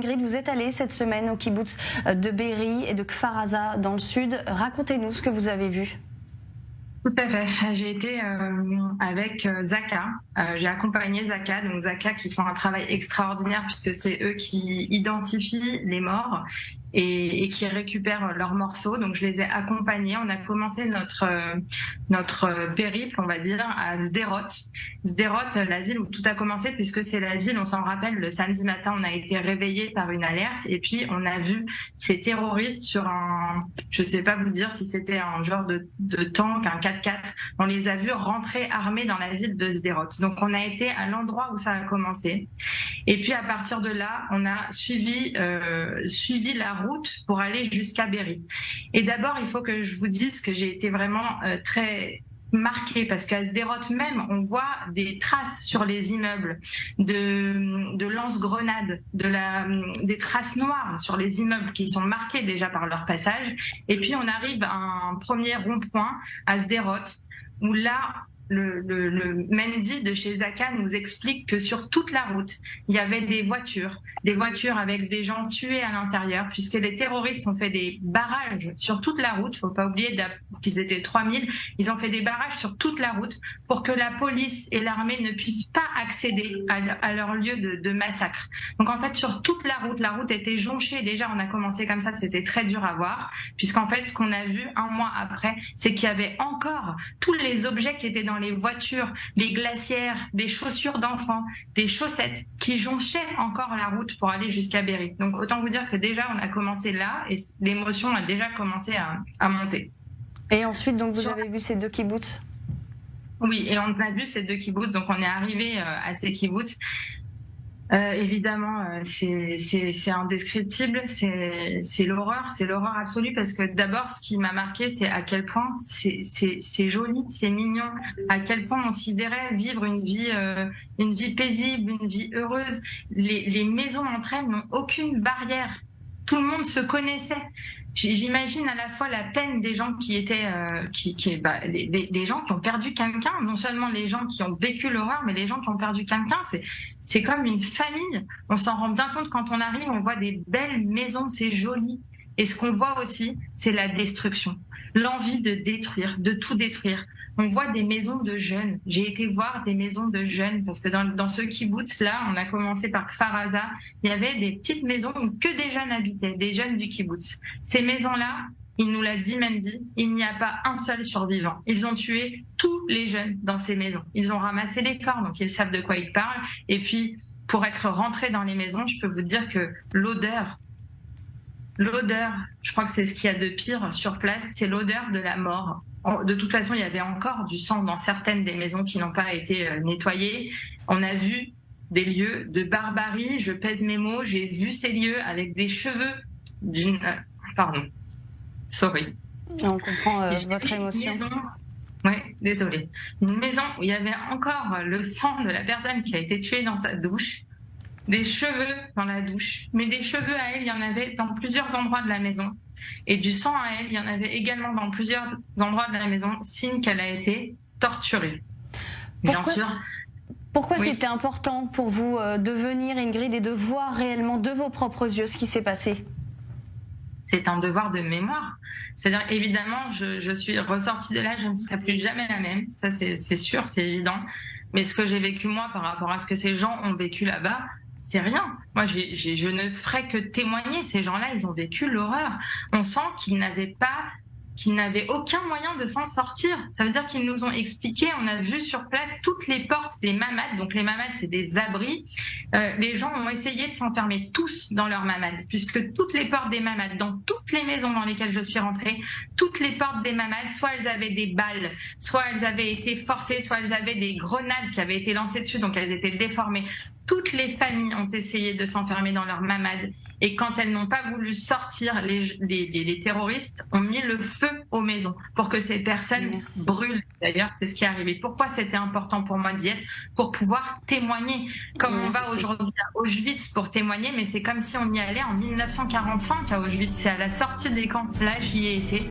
Ingrid, vous êtes allée cette semaine au kibboutz de Be'eri et de Kfar Aza dans le sud. Racontez-nous ce que vous avez vu. Tout à fait. J'ai été avec Zaka. J'ai accompagné Zaka. Donc Zaka qui font un travail extraordinaire puisque c'est eux qui identifient les morts et qui récupèrent leurs morceaux. Donc je les ai accompagnés. On a commencé notre périple, on va dire, à Sderot. Sderot, la ville où tout a commencé, puisque c'est la ville, on s'en rappelle, le samedi matin, on a été réveillés par une alerte et puis on a vu ces terroristes sur je ne sais pas vous dire si c'était un genre de tank, un 4x4. On les a vus rentrer armés dans la ville de Sderot. Donc on a été à l'endroit où ça a commencé. Et puis à partir de là, on a suivi la route pour aller jusqu'à Be'eri. Et d'abord, il faut que je vous dise que j'ai été vraiment très marquée parce qu'à Sderot même, on voit des traces sur les immeubles de lance-grenades, des traces noires sur les immeubles qui sont marqués déjà par leur passage. Et puis on arrive à un premier rond-point à Sderot où là, le Mendy de chez Zaka nous explique que sur toute la route, il y avait des voitures avec des gens tués à l'intérieur, puisque les terroristes ont fait des barrages sur toute la route. Il ne faut pas oublier qu'ils étaient 3000. Ils ont fait des barrages sur toute la route pour que la police et l'armée ne puissent pas accéder à leur lieu de massacre. Donc en fait, sur toute la route était jonchée. Déjà, on a commencé comme ça, c'était très dur à voir, puisqu'en fait, ce qu'on a vu un mois après, c'est qu'il y avait encore tous les objets qui étaient dans les voitures, les glacières, des chaussures d'enfants, des chaussettes qui jonchaient encore la route pour aller jusqu'à Be'eri. Donc autant vous dire que déjà on a commencé là et l'émotion a déjà commencé à monter. Et ensuite donc vous avez vu ces deux kibbutz? Oui, et on a vu ces deux kibbutz, donc on est arrivé à ces kibbutz. Évidemment, c'est indescriptible, c'est l'horreur absolue parce que d'abord, ce qui m'a marqué, c'est à quel point c'est joli, c'est mignon, à quel point on s'y verrait vivre une vie paisible, une vie heureuse. Les maisons entre elles n'ont aucune barrière. Tout le monde se connaissait. J'imagine à la fois la peine des gens qui étaient, des gens qui ont perdu quelqu'un, non seulement les gens qui ont vécu l'horreur, mais les gens qui ont perdu quelqu'un. C'est comme une famille. On s'en rend bien compte quand on arrive, on voit des belles maisons, c'est joli. Et ce qu'on voit aussi, c'est la destruction, l'envie de détruire, de tout détruire. On voit des maisons de jeunes. J'ai été voir des maisons de jeunes parce que dans ce kibbutz-là, on a commencé par Kfar Aza, il y avait des petites maisons où que des jeunes habitaient, des jeunes du kibbutz. Ces maisons-là, il nous l'a dit Mendy, il n'y a pas un seul survivant. Ils ont tué tous les jeunes dans ces maisons. Ils ont ramassé les corps, donc ils savent de quoi ils parlent. Et puis, pour être rentrés dans les maisons, je peux vous dire que l'odeur, je crois que c'est ce qu'il y a de pire sur place, c'est l'odeur de la mort. De toute façon, il y avait encore du sang dans certaines des maisons qui n'ont pas été nettoyées. On a vu des lieux de barbarie, je pèse mes mots, j'ai vu ces lieux avec des cheveux pardon, sorry. On comprend votre émotion. Oui, désolée. Une maison où il y avait encore le sang de la personne qui a été tuée dans sa douche, des cheveux dans la douche, mais des cheveux à elle, il y en avait dans plusieurs endroits de la maison. Et du sang à elle, il y en avait également dans plusieurs endroits de la maison, signe qu'elle a été torturée. Bien sûr. Pourquoi c'était important pour vous de venir, Ingrid, et de voir réellement de vos propres yeux ce qui s'est passé? C'est un devoir de mémoire. C'est-à-dire, évidemment, je suis ressortie de là, je ne serai plus jamais la même. Ça, c'est sûr, c'est évident. Mais ce que j'ai vécu moi par rapport à ce que ces gens ont vécu là-bas, c'est rien. Moi, je ne ferai que témoigner. Ces gens-là, ils ont vécu l'horreur. On sent qu'ils n'avaient aucun moyen de s'en sortir. Ça veut dire qu'ils nous ont expliqué, on a vu sur place toutes les portes des mamades. Donc les mamades, c'est des abris. Les gens ont essayé de s'enfermer tous dans leurs mamades, puisque toutes les portes des mamades, dans toutes les maisons dans lesquelles je suis rentrée, toutes les portes des mamades, soit elles avaient des balles, soit elles avaient été forcées, soit elles avaient des grenades qui avaient été lancées dessus, donc elles étaient déformées. Toutes les familles ont essayé de s'enfermer dans leurs mamades. Et quand elles n'ont pas voulu sortir, les terroristes ont mis le feu aux maisons pour que ces personnes brûlent. D'ailleurs, c'est ce qui est arrivé. Pourquoi c'était important pour moi d'y être? Pour pouvoir témoigner. Comme on va aujourd'hui à Auschwitz pour témoigner, mais c'est comme si on y allait en 1945 à Auschwitz. C'est à la sortie des camps. Là, j'y ai été.